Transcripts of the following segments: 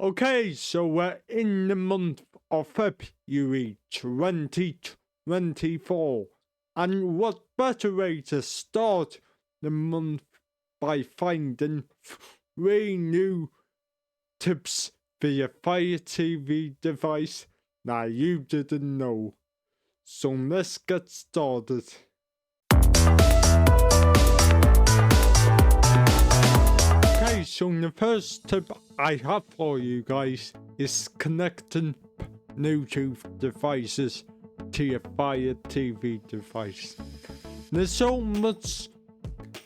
Okay, so we're in the month of February 2024, and what better way to start the month by finding 3 new tips for your Fire TV device that you didn't know. So let's get started. Okay, so the first tip I have for you guys is connecting Bluetooth devices to your Fire TV device. There's so much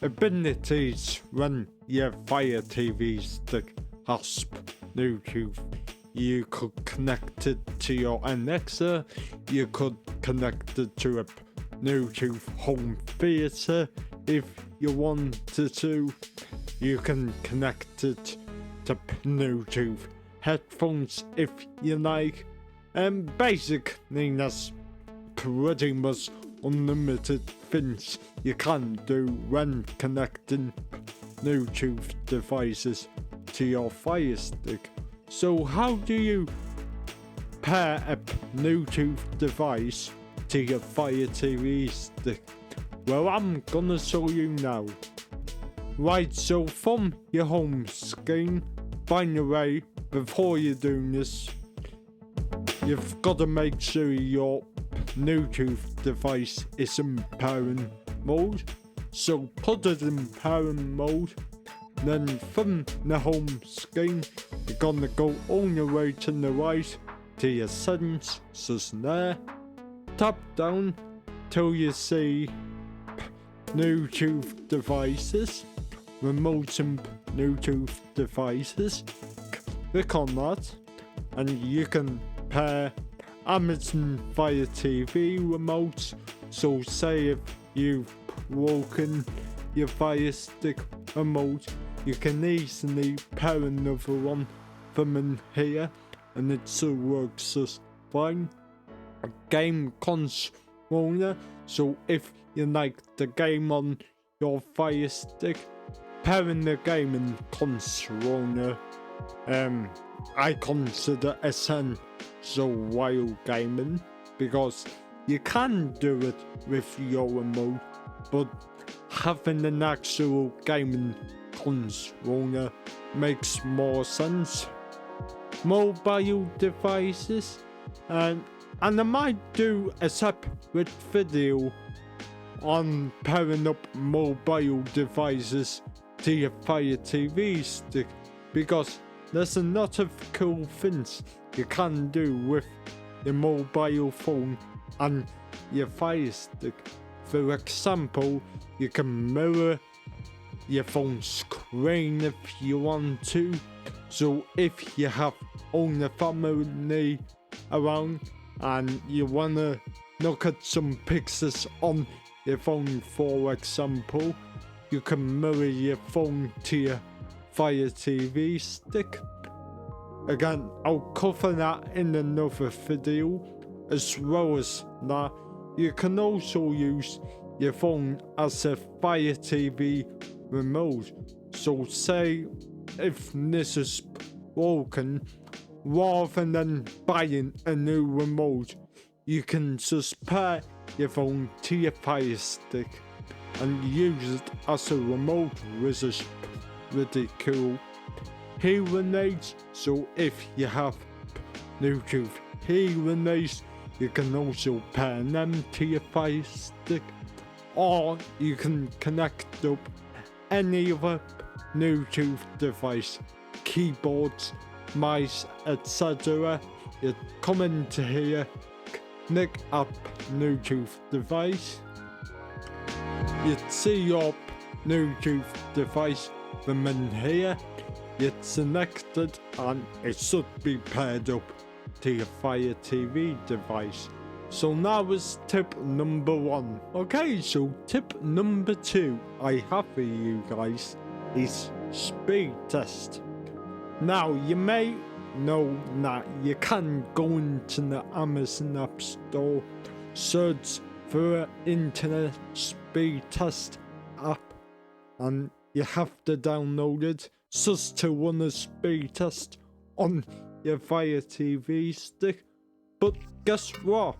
abilities when your Fire TV stick has Bluetooth. You could connect it to your Alexa, you could connect it to a Bluetooth home theater if you wanted to. You can connect it to Bluetooth headphones if you like. And basically that's pretty much unlimited things you can do when connecting Bluetooth devices to your Fire Stick. So how do you pair a Bluetooth device to your Fire TV stick? Well, I'm gonna show you now. Right, so from your home screen, by the way, before you do this, you've got to make sure your Bluetooth device is in parent mode. So put it in parent mode. Then from the home screen, you're gonna go all the way to the right to your settings, just there. Tap down till you see Bluetooth devices, remote and Bluetooth devices. Click on that, and you can pair Amazon Fire TV remotes. So say if you've broken your Fire Stick remote, you can easily pair another one from in here, and it still works just fine. A game controller, so if you like the game on your Fire Stick, pairing the gaming controller, I consider essential while gaming, because you can do it with your remote, but having an actual gaming controller makes more sense. Mobile devices, and I might do a separate video on pairing up mobile devices to your Fire TV stick, because there's a lot of cool things you can do with your mobile phone and your Fire Stick. For example, you can mirror your phone screen if you want to. So if you have all the family around and you wanna look at some pictures on your phone, for example, you can mirror your phone to your Fire TV stick. Again, I'll cover that in another video. As well as that, you can also use your phone as a Fire TV remote. So say if this is broken, rather than buying a new remote, you can just pair your phone to your Fire Stick and use it as a remote, which is really cool. Hearing aids, so if you have Bluetooth hearing aids, you can also pair them to your Fire Stick, or you can connect up any other Bluetooth device, keyboards, mice, etc. You come into here, click up Bluetooth device, you see your Bluetooth device from in here, you select it, and it should be paired up to your Fire TV device. So now is tip number 1. Okay, so tip number 2 I have for you guys is speed test. Now you may know that you can go into the Amazon App Store, search for an internet speed test app, and you have to download it just to run a speed test on your Fire TV stick. But guess what?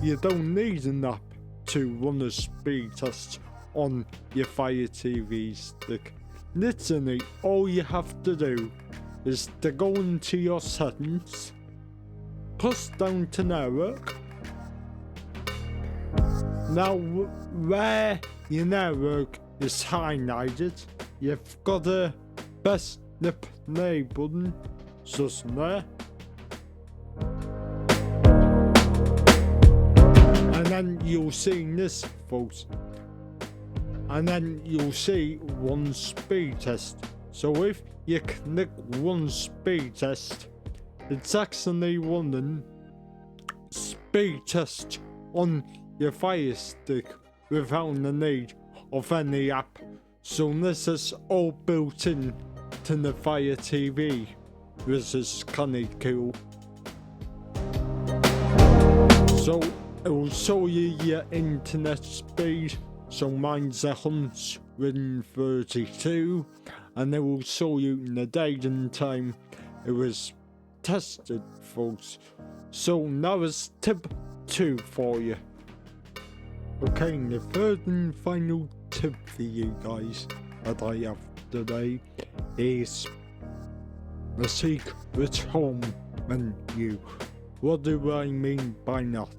You don't need an app to run a speed test on your Fire TV stick. Literally, all you have to do is to go into your settings, push down to network. Now, where your network is highlighted, you've got a best play button, just there. And then you'll see this, folks. And then you'll see one speed test. So if you click one speed test, it's actually running speed test on your Fire Stick without the need of any app. So this is all built in to the Fire TV, which is kinda cool. So it will show you your internet speed. So mine's 132, and it will show you in the date and time it was tested, folks. So now is tip 2 for you. Okay, the third and final tip for you guys that I have today is the secret home menu. What do I mean by that?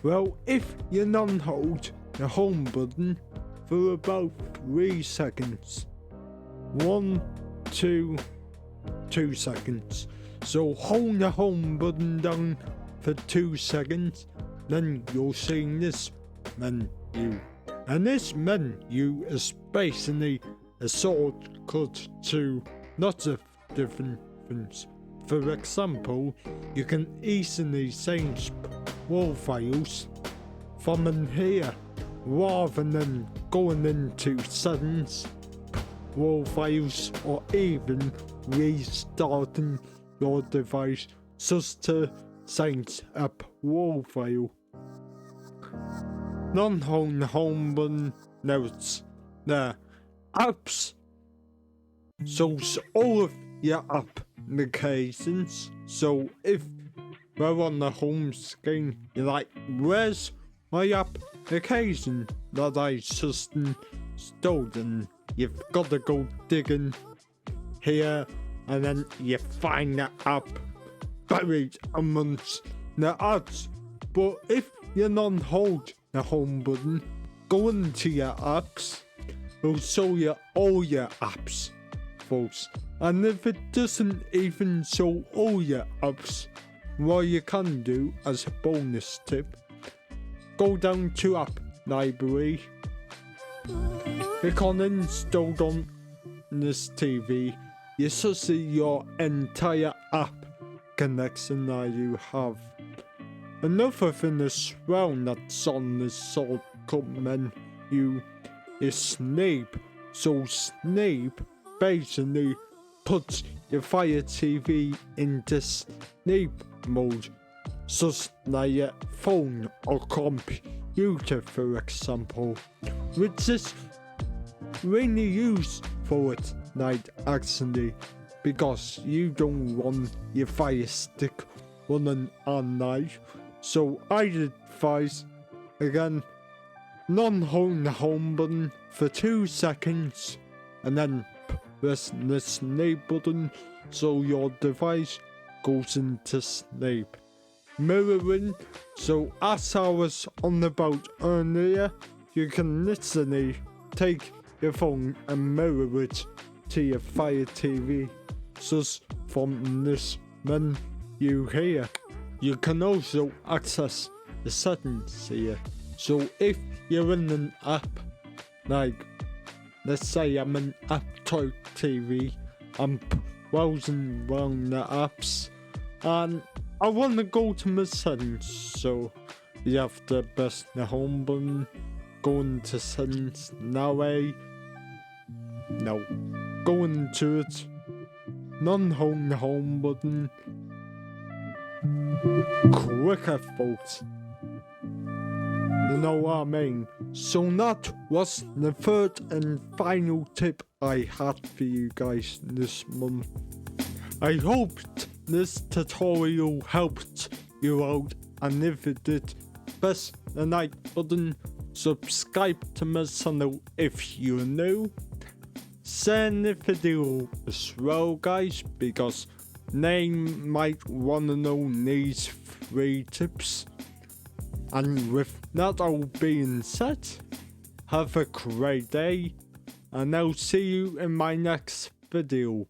Well, if you non-hold the home button for about 3 seconds. 1, 2, 2 seconds. So hold the home button down for 2 seconds, then you'll see this menu. And this menu is basically a shortcut to lots of different things. For example, you can easily change wall files from in here, rather than going into settings, wall files, or even restarting your device just to change up wall file. Non-home home button notes the apps shows all of your applications. So if we're on the home screen, you're like, where's my application that I just installed? And you've got to go digging here, and then you find the app buried amongst the ads. But if you non-hold the home button, go into your apps, it'll show you all your apps, folks. And if it doesn't even show all your apps, what you can do as a bonus tip, go down to app library, click on installed on this TV, you should see your entire app connection that you have. Another thing as well that's on this shortcut menu is Sleep. So Sleep basically puts your Fire TV into sleep mode, such like your phone or computer, for example, which is really useful at night actually, because you don't want your Fire Stick running all night. So I advise, again, non-hold the home button for 2 seconds, and then press the sleep button so your device goes into sleep. Mirroring, so as I was on about earlier, you can literally take your phone and mirror it to your Fire TV, just from this menu here. You can also access the settings here. So if you're in an app, like let's say I'm in App Talk TV, I'm browsing around the apps, and I want to go to my settings, so you have to press the home button, go into settings, now go into it, non-hold the home button, quicker folks, you know what I mean. So that was the third and final tip I had for you guys this month. I hope this tutorial helped you out, and if it did, press the like button, subscribe to my channel if you're new, share the video as well guys, because they might wanna know these 3 tips. And with that all being said, have a great day, and I'll see you in my next video.